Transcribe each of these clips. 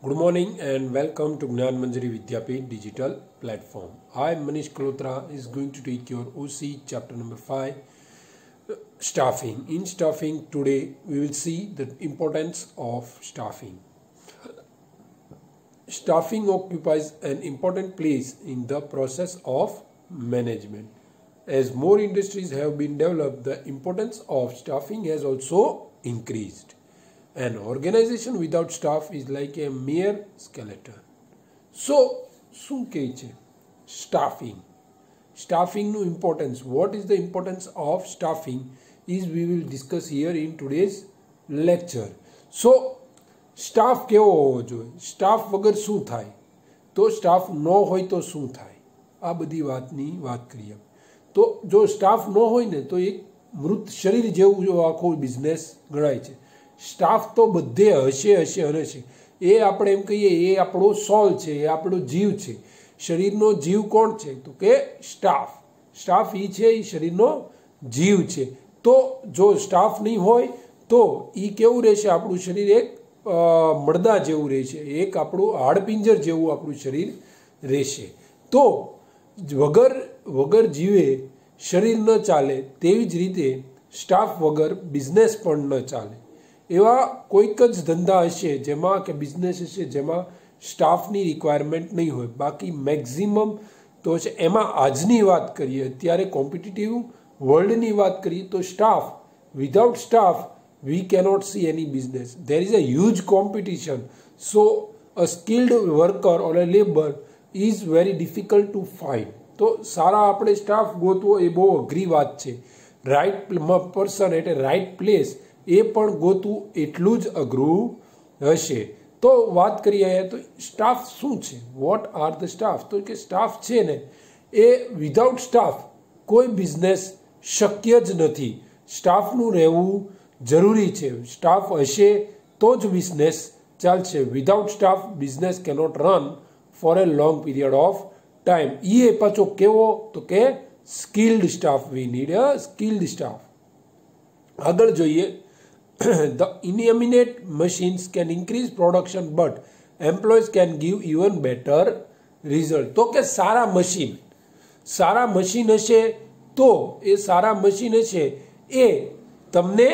Good morning and welcome to Gnan Manjari Vidyapeeth digital platform. I, Manish Kalotra, is going to take your OC chapter number 5, staffing. In staffing today we will see the importance of staffing. Staffing occupies an important place in the process of management. As more industries have been developed, the importance of staffing has also increased. An organization without staff is like a mere skeleton. So, શું કહે છે staffing? Staffing નું importance. What is the importance of staffing is we will discuss here in today's lecture. So, staff કેવો હોવો જોઈએ, staff વગર શું થાય, તો સ્ટાફ ન હોય તો શું થાય, આ બધી વાતની વાત કરીએ. તો જો સ્ટાફ ન હોય ને તો એક મૃત શરીર જેવું આખો બિઝનેસ ગણાય છે. સ્ટાફ તો બધે હશે અને હશે. એ આપણે એમ કહીએ એ આપણો સોલ છે, એ આપણો જીવ છે. શરીરનો જીવ કોણ છે તો કે સ્ટાફ. સ્ટાફ એ છે, એ શરીરનો જીવ છે. તો જો સ્ટાફ નહીં હોય તો એ કેવું રહેશે, આપણું શરીર એક મડદા જેવું રહેશે, એક આપણું હાડપિંજર જેવું આપણું શરીર રહેશે. તો વગર જીવે શરીર ન ચાલે, તેવી જ રીતે સ્ટાફ વગર બિઝનેસ પણ ન ચાલે. એવા કોઈક જ ધંધા હશે જેમાં કે બિઝનેસ હશે જેમાં સ્ટાફની રિક્વાયરમેન્ટ નહીં હોય. બાકી મેક્ઝિમમ તો છે. એમાં આજની વાત કરીએ, અત્યારે કોમ્પિટિટિવ વર્લ્ડની વાત કરીએ તો staff, without staff we cannot see any business. There is a huge competition. So a skilled worker or a labor is very difficult to find. તો સારા આપણે સ્ટાફ ગોતવો એ બહુ અઘરી વાત છે. Right person at a right place એ પણ ગોતવું એટલું જ અઘરું હશે. તો વાત કરીએ તો સ્ટાફ શું છે, વોટ આર ધ સ્ટાફ? તો કે સ્ટાફ છે ને એ વિધાઉટ સ્ટાફ કોઈ બિઝનેસ શક્ય જ નથી. સ્ટાફનું રહેવું જરૂરી છે. સ્ટાફ હશે તો જ બિઝનેસ ચાલશે. Without staff business cannot run for a long period of time. એ પાછો કેવો તો કે skilled staff. We need a skilled staff. આગળ જોઈએ, the inanimate machines can increase production but employees can give even better result. તો કે સારા machine હશે તો એ સારા મશીન હશે એ તમને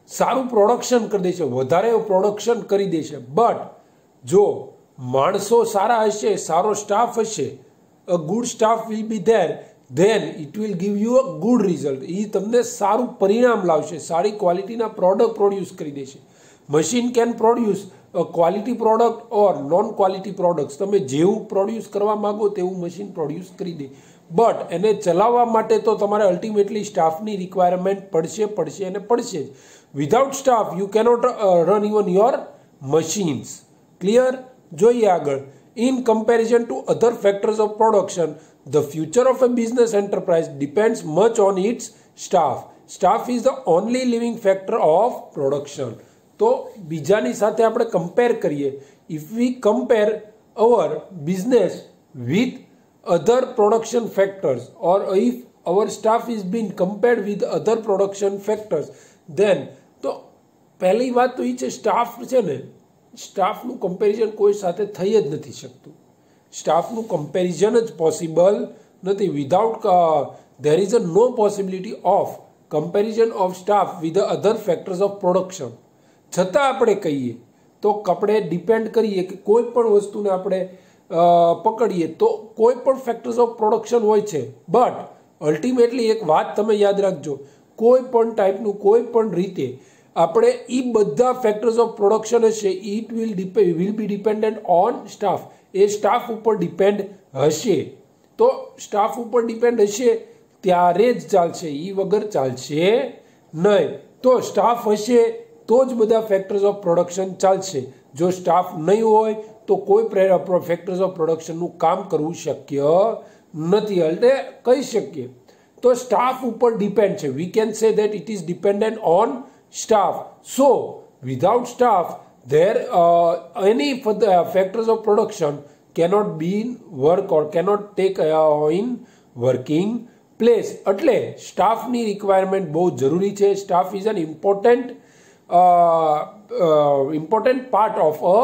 સારું પ્રોડક્શન કરી દેશે, વધારે પ્રોડક્શન કરી દેશે. બટ જો માણસો સારા હશે, સારો સ્ટાફ હશે, a good staff will be there, then it will give you a good result. એ તમને સારું પરિણામ લાવશે, સારી ક્વોલિટીના પ્રોડક્ટ પ્રોડ્યુસ કરી દેશે. Machine can produce a quality product or non quality products. તમે જેવું પ્રોડ્યુસ કરવા માંગો તેવું મશીન પ્રોડ્યુસ કરી દે. બટ એને ચલાવવા માટે તો તમારે અલ્ટિમેટલી સ્ટાફની રિક્વાયરમેન્ટ પડશે. Without staff you cannot run even your machines. Clear? જોઈએ આગળ. In comparison to other factors of production, the future of a business enterprise depends much on its staff. Staff is the only living factor of production. તો બીજાની સાથે આપણે compare કરીએ, if we compare our business with other production factors or if our staff is being compared with other production factors, then તો પહેલી વાત તો એ છે, સ્ટાફ છે ને, સ્ટાફનું કમ્પેરિઝન કોઈ સાથે થઈ જ નથી શકતું. સ્ટાફનું કમ્પેરિઝન જ પોસિબલ નથી. Without there is a no possibility of comparison of staff with other factors of production. છતાં આપણે કહીએ તો આપણે ડિપેન્ડ કરીએ કે કોઈ પણ વસ્તુને આપણે પકડીએ તો કોઈ પણ ફેક્ટર્સ ઓફ પ્રોડક્શન હોય છે. બટ અલ્ટિમેટલી એક વાત તમે યાદ રાખજો, કોઈ પણ ટાઈપનું કોઈ પણ રીતે આપણે એ બધા ફેક્ટર્સ ઓફ પ્રોડક્શન હશે, it will be dependent on staff. A staff ઉપર ડિપેન્ડ હશે. તો સ્ટાફ ઉપર ડિપેન્ડ હશે ત્યારે જ ચાલશે, એ વગર ચાલશે નહીં. તો સ્ટાફ હશે તો જ બધા ફેક્ટર્સ ઓફ પ્રોડક્શન ચાલશે. જો સ્ટાફ નહીં હોય તો કોઈ ફેક્ટર્સ ઓફ પ્રોડક્શનનું કામ કરવું શક્ય નથી. એટલે કહી શકીએ તો સ્ટાફ ઉપર ડિપેન્ડ છે. વી can say that it is dependent on staff. So without staff there any factors of production cannot be in work or cannot take in working place. એટલે સ્ટાફની રિક્વાયરમેન્ટ બહુ જરૂરી છે. Staff is an important part of a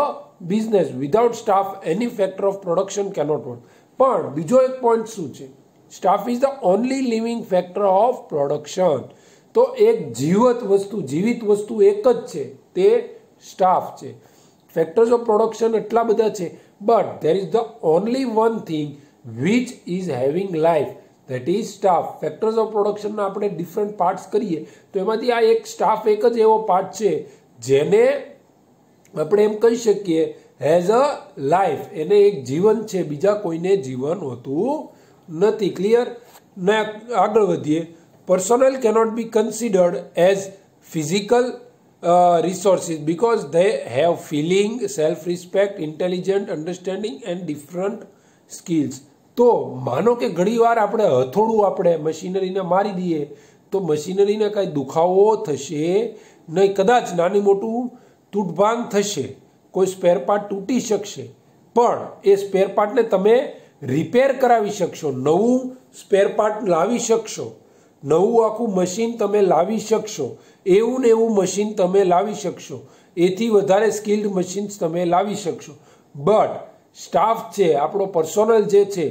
business. Without staff, any factor of production cannot work. પણ બીજો એક point શું છે? Staff is the only living factor of production. તો એક જીવિત વસ્તુ એક જ છે, તે સ્ટાફ છે. ફેક્ટર્સ ઓફ પ્રોડક્શન એટલા બધા છે, but there is the only one thing which is having life, that is staff. Factors of પ્રોડક્શનના આપણે ડિફરન્ટ પાર્ટ્સ કરીએ તો એમાંથી આ એક સ્ટાફ એક જ એવો પાર્ટ છે જેને આપણે એમ કહી શકીએ હેઝ અ લાઈફ, એને એક જીવન છે, બીજા કોઈને જીવન હોતું નથી. ક્લિયર? ને આગળ વધીએ. Personal cannot B considered as physical resources because they have feeling, self-respect, intelligent, understanding and different skills. તો માનો કે ઘણી વાર આપણે હથોડું આપણે મશીનરીને મારી દઈએ તો મશીનરીને કાંઈ દુખાવો થશે નહીં. કદાચ નાની મોટું તૂટભાંગ થશે, કોઈ સ્પેર પાર્ટ તૂટી શકશે, પણ એ સ્પેર પાર્ટને તમે રિપેર કરાવી શકશો, નવું સ્પેર પાર્ટ લાવી શકશો, નવું આખું મશીન તમે લાવી શકશો, એવું ને એવું મશીન તમે લાવી શકશો, એથી વધારે સ્કિલ્ડ મશીન્સ તમે લાવી શકશો. બટ સ્ટાફ છે, આપણો પર્સોનલ જે છે,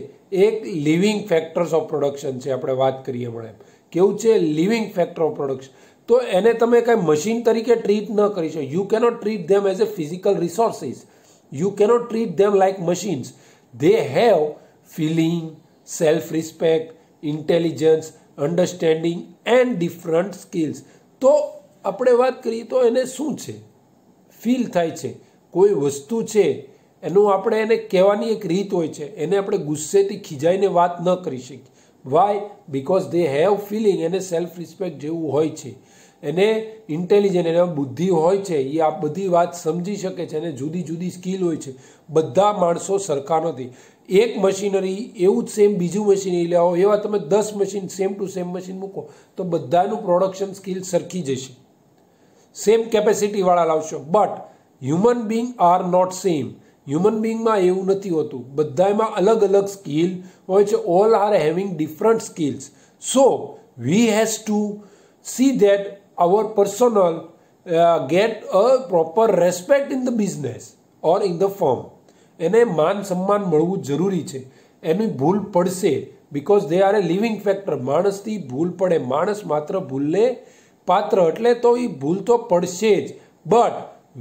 એક લિવિંગ ફેક્ટર્સ ઓફ પ્રોડક્શન છે. આપણે વાત કરીએ હમણાં કેવું છે? Living factor of production. તો એને તમે કાંઈ મશીન તરીકે ટ્રીટ ન કરી શકો. You cannot treat them as a physical resources. You cannot treat them like machines. They have feeling, self respect, intelligence, understanding and different skills. તો આપણે વાત કરીએ તો એને શું છે? ફીલ થાય છે, કોઈ વસ્તુ છે એનું આપણે એને કહેવાની એક રીત હોય છે, એને આપણે ગુસ્સેથી ખીજાઈને વાત ન કરી શકીએ. Why? Because they have feeling. એને સેલ્ફ રિસ્પેક્ટ જેવું હોય છે, એને ઇન્ટેલિજન્ટ, એને બુદ્ધિ હોય છે, એ આ બધી વાત સમજી શકે છે, એને જુદી જુદી સ્કિલ હોય છે. બધા માણસો સરખા નથી. એક મશીનરી એવું જ સેમ બીજું મશીનરી લેવો, એવા તમે 10 machine same to same machine મૂકો તો બધાનું પ્રોડક્શન સ્કિલ સરખી જશે, સેમ કેપેસિટી વાળા લાવશો. But human being are not same. Human બિંગમાં એવું નથી હોતું, બધામાં અલગ અલગ સ્કિલ હોય છે. All are having different skills. So we has to see that our personnel get a proper respect in the business or in the firm. એને માન સન્માન મળવું જરૂરી છે. એની ભૂલ પડશે because they are a living factor. માણસથી ભૂલ પડે, માણસ માત્ર ભૂલને પાત્ર, એટલે તો એ ભૂલ તો પડશે જ. But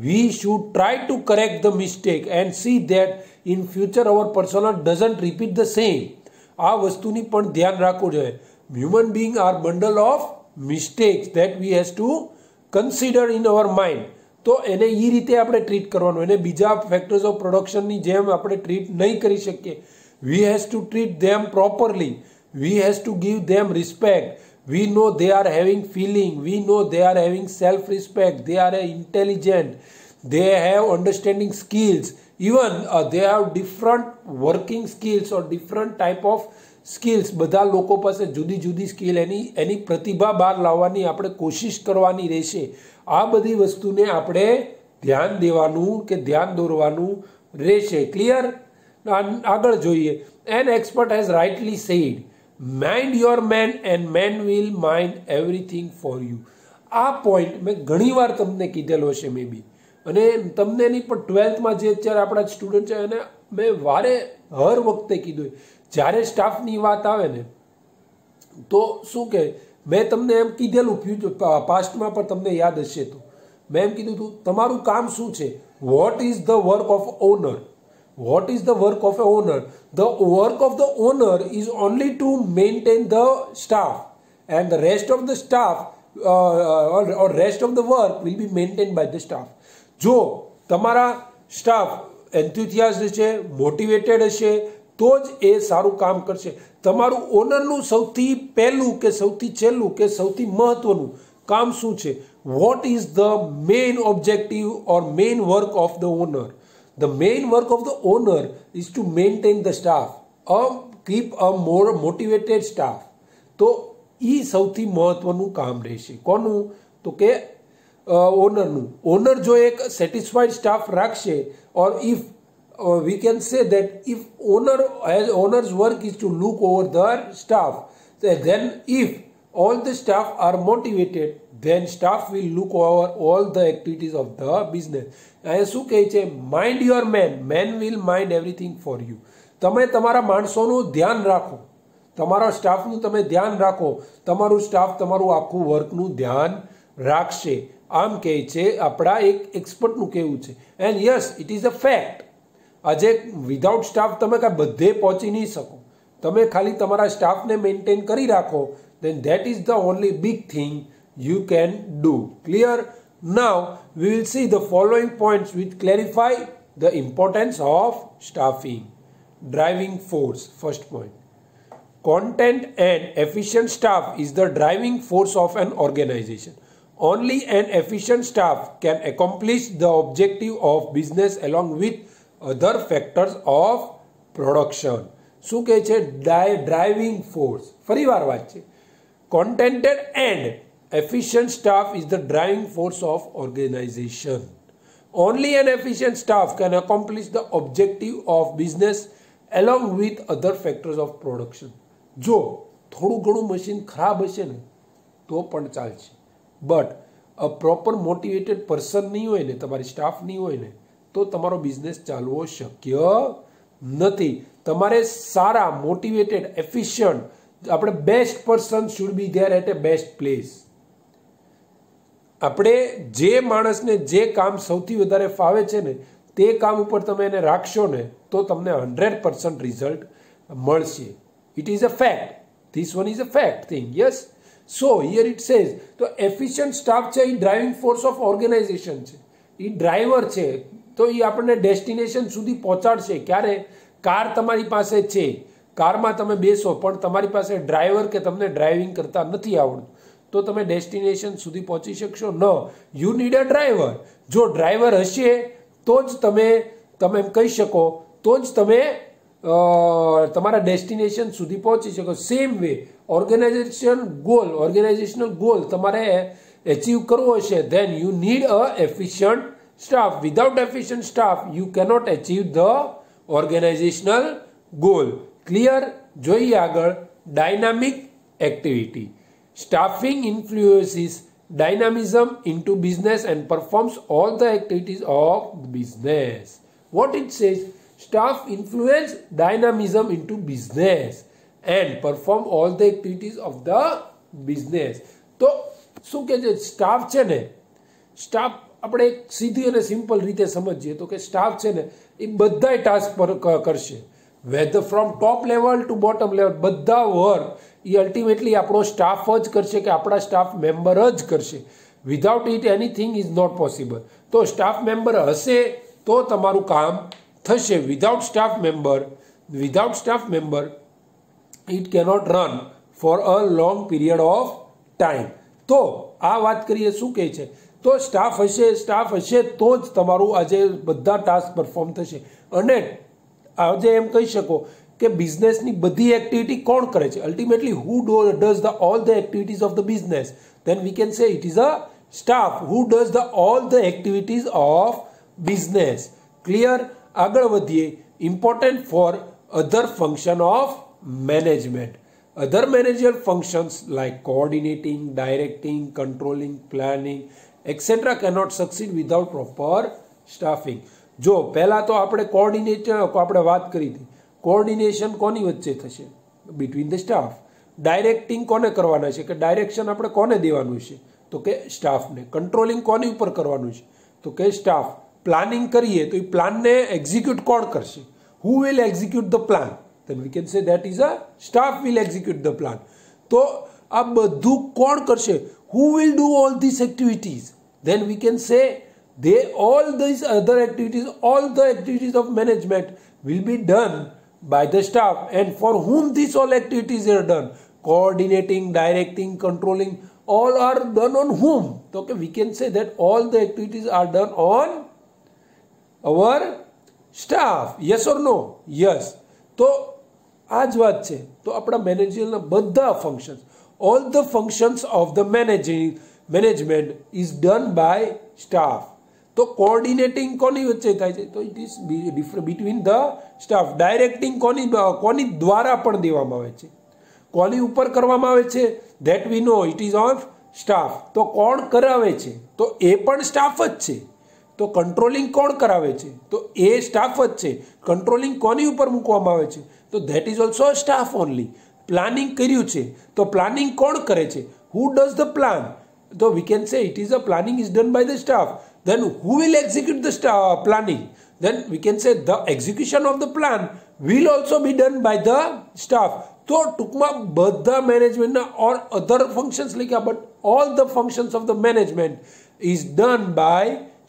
we should try to correct the mistake and see that in future our personnel doesn't repeat the same. આ વસ્તુની પણ ધ્યાન રાખવું જોઈએ. Human being are bundle of mistakes that we has to consider in our mind. તો એને એ રીતે આપણે ટ્રીટ કરવાનું, એને બીજા ફેક્ટર્સ ઓફ પ્રોડક્શનની જેમ આપણે ટ્રીટ નહીં કરી શકીએ. We has to treat them properly, we has to give them respect. We know they are having feeling, we know they are having self respect, they are intelligent, they have understanding skills, even they have different working skills or different type of skills. બધા લોકો પાસે જુદી જુદી skill, એની પ્રતિભા બહાર લાવવાની આપણે કોશિશ કરવાની રહેશે. આ બધી વસ્તુને આપણે ધ્યાન દેવાનું કે ધ્યાન દોરવાનું રહેશે. ક્લિયર? આગળ જોઈએ. An expert has rightly said, mind your men and men will mind everything for you. આ પોઈન્ટ મેં ઘણી વાર તમને કીધેલો હશે મે બી, અને તમને એની પણ 12thમાં જે અત્યારે આપણા સ્ટુડન્ટ છે એને મેં હર વખતે કીધું. જ્યારે સ્ટાફની વાત આવે ને તો શું કે મેં તમને એમ કીધેલું, પાસ્ટમાં પણ તમને યાદ હશે તો મેં એમ કીધું હતું તમારું કામ શું છે? What is the work of owner? What is the work of a owner? The work of the owner is only to maintain the staff and the rest of the staff or rest of the work will be maintained by the staff. જો તમારા staff એન્થુસિયાસ્ટ હશે, motivated હશે તો જ એ સારું કામ કરશે. તમારું ઓનરનું સૌથી પહેલું કે સૌથી છેલ્લું કે સૌથી મહત્વનું કામ શું છે? What is the main objective or main work of the honour? The main work of the owner is two maintain the staff, keep a more motivated staff. તો એ સૌથી મહત્વનું કામ રહેશે. કોનું? તો કે ઓનરનું. ઓનર જો એક સેટિસ્ફાઈડ સ્ટાફ રાખશે, ઓર if we can say that if owner's work is to look over the staff, then if all the staff are motivated, then staff will look over all the activities of the business. અહીંયા શું કહે છે? Mind your men will mind everything for you. તમે તમારા માણસોનું ધ્યાન રાખો, તમારા સ્ટાફનું તમે ધ્યાન રાખો, તમારું સ્ટાફ તમારું આખું વર્કનું ધ્યાન રાખશે. આમ કહે છે, આપણા એક એક્સપર્ટનું કહેવું છે. And yes, it is a fact. આજે વિધાઉટ સ્ટાફ તમે કાંઈ બધે પહોંચી નહીં શકો. તમે ખાલી તમારા સ્ટાફને મેન્ટેન કરી રાખો, then that is the only big thing you can do. Clear? Now we will see the following points which clarify the importance of staffing. Driving force. First point. Content and efficient staff is the driving force of an organization. Only an efficient staff can accomplish the objective of business along with other factors of production. શું કહે છે? Driving force. ફરી વાર વાત છે. Contented and efficient staff is the driving force of organization. Only an efficient staff can accomplish the objective of business along with other factors of production. જો થોડું ઘણું મશીન ખરાબ હશે ને તો પણ ચાલશે, but a proper motivated person નહીં હોય ને, તમારી સ્ટાફ નહીં હોય ને, તો તમારો બિઝનેસ ચાલવો શક્ય નથી. તમારે સારા મોટિવેટેડ એફિશિયન્ટ, આપણે best person should be there at a best place. આપણે જે માણસને જે કામ સૌથી વધારે ફાવે છે ને તે કામ ઉપર તમે એને રાખશો ને તો તમને 100% રિઝલ્ટ મળશે. It is a fact. This one is a fact thing. Yes. So here it says, તો એફિશિયન્ટ સ્ટાફ છે એ ડ્રાઇવિંગ ફોર્સ ઓફ ઓર્ગેનાઇઝેશન છે, એ ડ્રાઈવર છે. તો એ આપણને ડેસ્ટિનેશન સુધી પહોંચાડશે. ક્યારે? કાર તમારી પાસે છે, કારમાં તમે બેસો પણ તમારી પાસે ડ્રાઈવર કે તમને ડ્રાઇવિંગ કરતા નથી આવડતું, તો તમે ડેસ્ટિનેશન સુધી પહોંચી શકશો ન. You need a driver. જો ડ્રાઈવર હશે તો જ તમે એમ કહી શકો, તો જ તમે તમારા ડેસ્ટિનેશન સુધી પહોંચી શકો. સેમ વે ઓર્ગેનાઇઝેશનલ ગોલ તમારે એચીવ કરવો હશે, then you need a efficient staff. Without efficient staff you cannot achieve the organizational goal. Clear? જોઈએ આગળ. Dynamic activity. Staffing influences dynamism into business and performs all the activities of the business. What it says? Staff influence dynamism into business and perform all the activities of the business. તો શું કહે છે? Staff છે ને, staff આપણે એક સીધી અને સિમ્પલ રીતે સમજીએ તો કે સ્ટાફ છે ને એ બધા ટાસ્ક પર કરશે, whether from top level to bottom level, બધા વર્ક એ અલ્ટિમેટલી આપણો સ્ટાફ જ કરશે કે આપણા સ્ટાફ મેમ્બર જ કરશે. Without it anything is not possible. તો સ્ટાફ મેમ્બર હશે તો તમારું કામ થશે. Without staff member it cannot run for a long period of time. તો આ વાત કરીએ શું કહે છે? તો સ્ટાફ હશે તો જ તમારું આજે બધા ટાસ્ક પરફોર્મ થશે. અને આજે એમ કહી શકો કે બિઝનેસની બધી એક્ટિવિટી કોણ કરે છે? Ultimately who does the all the activities of the business? Then we can say it is a staff who does the all the activities of business. Clear? આગળ વધીએ. Important for other function of management. Other managerial functions like coordinating, directing, controlling, planning, etc. cannot succeed without proper staffing. જો પહેલા તો આપણે આપણે વાત કરી હતી, કોઓર્ડિનેશન કોની વચ્ચે થશે? Between the staff. ડાયરેક્ટિંગ કોને કરવાના છે? કે ડાયરેક્શન આપણે કોને દેવાનું છે? તો કે સ્ટાફને. કંટ્રોલિંગ કોની ઉપર કરવાનું છે? તો કે સ્ટાફ. પ્લાનિંગ કરીએ તો એ પ્લાનને એક્ઝિક્યુટ કોણ કરશે? Who will execute the plan? Then we can say that is a staff will execute the plan. તો આ બધું કોણ કરશે? Who will do all these activities? Then we can say all these other activities, all the activities of management will be done by the staff. And for whom these all activities are done? Coordinating, directing, controlling, all are done on whom? Okay, we can say that all the activities are done on our staff. Yes or no? Yes. તો આ જ વાત છે. તો આપણા મેનેજરના બધા functions, all the functions of the management is done by staff. તો કોઓર્ડિનેટિંગ કોની વચ્ચે થાય છે? તો it is between the staff. Directing કોની દ્વારા પણ દેવામાં આવે છે? કોની ઉપર કરવામાં આવે છે? That we know it is of staff. તો કોણ કરાવે છે? તો એ પણ સ્ટાફ જ છે. તો કંટ્રોલિંગ કોણ કરાવે છે? તો એ સ્ટાફ જ છે. કંટ્રોલિંગ કોની ઉપર મૂકવામાં આવે છે? તો that is also staff only. Planning કર્યું છે, તો પ્લાનિંગ કોણ કરે છે? Who does the plan? તો we can say it is a planning is done by the staff. Then who will execute the planning? Then we can say the execution of the plan will also be done by the staff. તો ટૂંકમાં બધા મેનેજમેન્ટના or other functions like but all the functions of the management is done by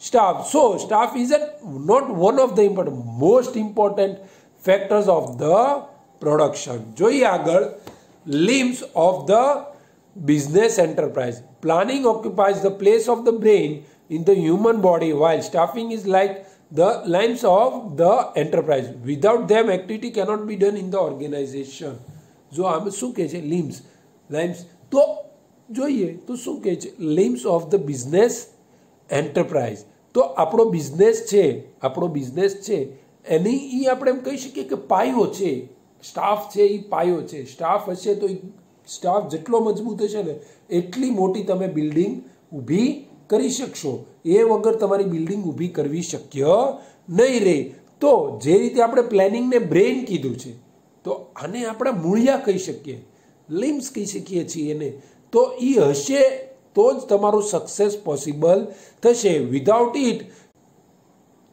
staff. So staff is not one of the most important factors of the production. જોઈએ આગળ, limbs of the business enterprise. Planning occupies the place of the brain in the human body, while staffing is like the limbs of the enterprise. Without them, activity cannot be done in the organization. જો આમ શું કહે છે? limbs. તો જોઈએ તો શું કહે છે? limbs of the business enterprise. તો આપણો બિઝનેસ છે એની એ આપણે એમ કહી શકીએ કે પાયો છે. સ્ટાફ છે એ પાયો છે. સ્ટાફ હશે તો સ્ટાફ જેટલો મજબૂત હશે ને એટલી મોટી તમે બિલ્ડિંગ ઊભી કરી શકશો. એ વગર તમારી બિલ્ડિંગ ઊભી કરવી શક્ય નહીં રહે. તો જે રીતે આપણે પ્લાનિંગને બ્રેઇન કીધું છે, તો આને આપણે મૂળિયા કહી શકીએ, લિમ્સ કહી શકીએ છીએ એને. તો એ હશે તો જ તમારું સક્સેસ પોસિબલ થશે. Without it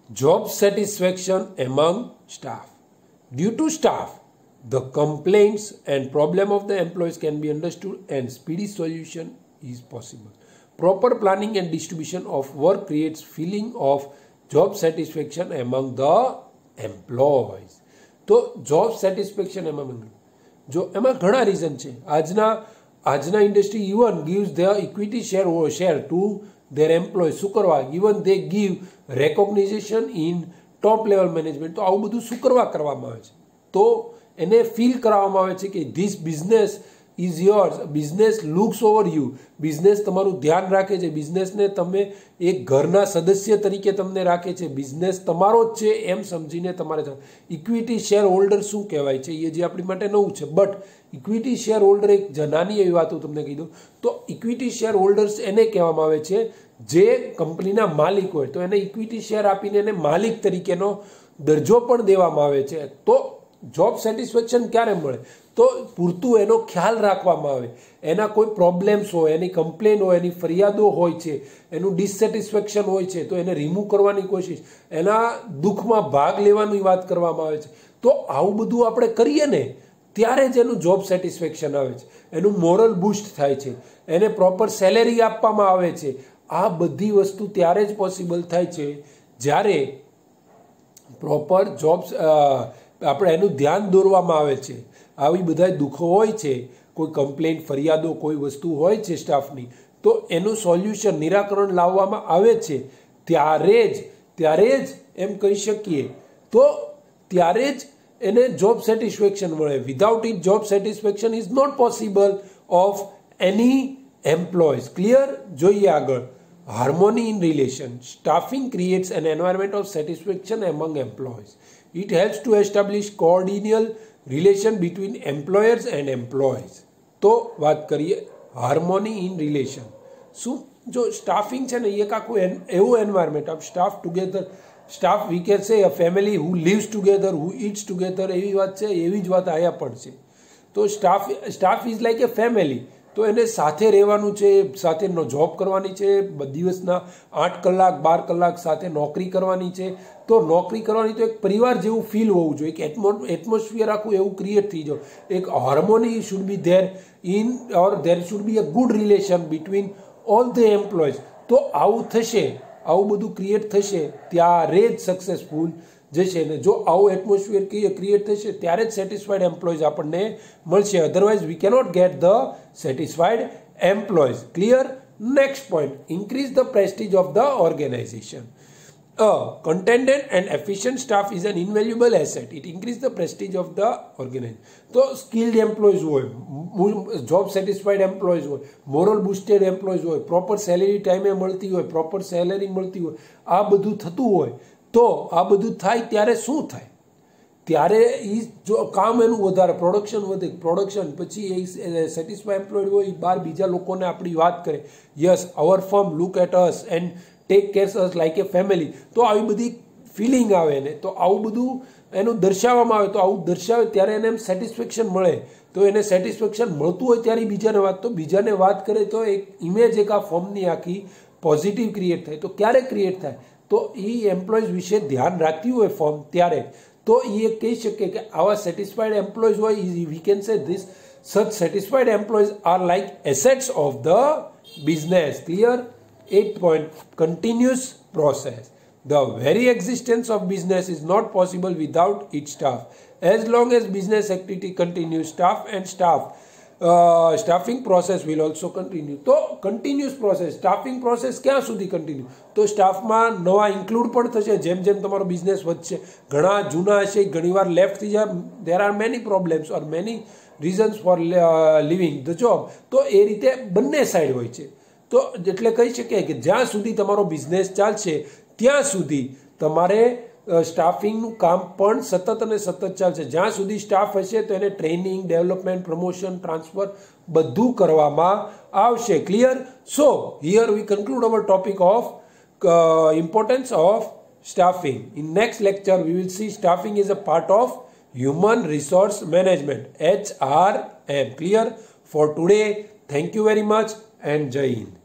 job satisfaction among staff. Due to staff, the complaints and problem of the employees can be understood and speedy solution is possible. Proper planning and distribution of work creates feeling of job satisfaction among the employees. તો job satisfaction among, જો એમાં ઘણા reason છે. આજના industry even gives their equity share to their employees. શું કરવા? even they give recognition in top level management. તો આવું બધું શું કરવામાં આવે છે? તો એને ફીલ કરાવવામાં આવે છે કે this business is yours. Business looks over you. Business તમારું ધ્યાન રાખે છે. બિઝનેસને તમે એક ઘરના સદસ્ય તરીકે તમને રાખે છે. બિઝનેસ તમારો જ છે એમ સમજીને તમારે. ઇક્વિટી શેર હોલ્ડર શું કહેવાય છે? એ જે આપણી માટે નવું છે. બટ ઇક્વિટી શેર હોલ્ડર એક નાની એવી વાત હું તમને કહી દઉં તો ઇક્વિટી શેર હોલ્ડર્સ એને કહેવામાં આવે છે જે કંપનીના માલિક હોય. તો એને ઇક્વિટી શેર આપીને એને માલિક તરીકેનો દરજ્જો પણ દેવામાં આવે છે. તો જોબ સેટિસ્ફેક્શન ક્યારે મળે? તો પૂરતું એનો ખ્યાલ રાખવામાં આવે. એના કોઈ પ્રોબ્લેમ્સ હોય, એની કમ્પ્લેન હોય, એની ફરિયાદો હોય છે, એનું ડિસસેટિસ્ફેક્શન હોય છે, તો એને રિમૂવ કરવાની કોશિશ, એના દુઃખમાં ભાગ લેવાની વાત કરવામાં આવે છે. તો આવું બધું આપણે કરીએ ને ત્યારે જ એનું જોબ સેટિસ્ફેક્શન આવે છે. એનું મોરલ બૂસ્ટ થાય છે. એને પ્રોપર સેલેરી આપવામાં આવે છે. આ બધી વસ્તુ ત્યારે જ પોસિબલ થાય છે જ્યારે પ્રોપર જોબ્સ આપણે એનું ધ્યાન દોરવામાં આવે છે. આવી બધા દુઃખો હોય છે, કોઈ કમ્પ્લેન, ફરિયાદો, કોઈ વસ્તુ હોય છે સ્ટાફની, તો એનું સોલ્યુશન, નિરાકરણ લાવવામાં આવે છે ત્યારે જ એમ કહી શકીએ તો ત્યારે જ એને જોબ સેટિસ્ફેક્શન મળે. Without it job satisfaction is not possible of any employees. Clear? જોઈએ આગળ. Harmony in relation. Staffing creates an environment of satisfaction among employees. It helps to establish cordial relation between employers and employees. તો વાત કરીએ હાર્મોની in relation. શું? જો staffing છે ને એક આખું એવું environment of staff together. Staff we can say a family who lives together, who it's together. એવી વાત છે, એવી જ વાત અહીંયા પણ છે. તો staff is like a family. તો એને સાથે રહેવાનું છે, સાથે જોબ કરવાની છે, દિવસના 8 કલાક 12 કલાક સાથે નોકરી કરવાની છે. તો નોકરી કરવાની તો એક પરિવાર જેવું ફીલ હોવું જોઈએ, એક એટમોસ્ફિયર આખું એવું ક્રિએટ થઈ જાય. એક હાર્મોની should be there in or there should be a good relation between all the employees. તો આવું થશે, આવું બધું ક્રિએટ થશે ત્યારે જ સક્સેસફુલ જશે. ને જો આવું એટમોસ્ફિયર ક્રિએટ થશે ત્યારે જ સેટિસ્ફાઈડ એમ્પ્લોયઝ આપણને મળશે. Otherwise we cannot get the satisfied employees. Clear? Next point, increase the prestige of the organisation. Contented and efficient staff is an invaluable asset. It increases the prestige of the organization. તો skilled employees હોય, job satisfied employees હોય, moral બુસ્ટેડ employees હોય, proper salary ટાઈમે મળતી હોય, proper salary મળતી હોય, આ બધું થતું હોય, તો આ બધું થાય ત્યારે શું થાય? ત્યારે એ જો કામ એનું વધારે, પ્રોડક્શન વધે, પ્રોડક્શન પછી એ સેટિસ્ફાઈ એમ્પ્લોયડ હોય, બહાર બીજા લોકોને આપણી વાત કરે, yes our firm look at us and take care us like a family, તો આવી બધી ફિલિંગ આવે ને, તો આવું બધું એનું દર્શાવવામાં આવે, તો આવું દર્શાવે ત્યારે એને એમ સેટિસ્ફેક્શન મળે, તો એને સેટિસ્ફેક્શન મળતું હોય ત્યારે બીજાને વાત, તો બીજાને વાત કરે તો એક ઇમેજ એક આ ફર્મની આખી પોઝિટિવ ક્રિએટ થાય. તો ક્યારે ક્રિએટ થાય? તો એ એમ્પ્લોઈઝ વિશે ધ્યાન રાખતી હોય ફર્મ ત્યારે, તો એ કહી શકે કે આવા સેટિસ્ફાઈડ એમ્પ્લોઈઝ હોય, વી કેન સે this such satisfied employees are like assets of the business. Clear? 8th point, continuous process. The very existence of business is not possible without its staff. As long as business activity continues, staffing process will also continue. તો continuous process, staffing process ક્યાં સુધી continue? તો સ્ટાફમાં નવા include પણ થશે જેમ જેમ તમારો બિઝનેસ વધશે. ઘણા જૂના હશે, ઘણીવાર લેફ્ટ થઈ જાય, there are many problems or many reasons for leaving the job. તો એ રીતે બંને સાઈડ હોય છે. તો એટલે કહી શકીએ કે જ્યાં સુધી તમારો બિઝનેસ ચાલશે ત્યાં સુધી તમારે સ્ટાફિંગનું કામ પણ સતત અને સતત ચાલશે. જ્યાં સુધી સ્ટાફ હશે તો એને ટ્રેનિંગ, ડેવલપમેન્ટ, પ્રમોશન, ટ્રાન્સફર બધું કરવામાં આવશે. Clear? So here we conclude our topic of importance of staffing. In next lecture we will see staffing is a part of human resource management, HRM. Clear? For today, thank you very much and Jai Hind.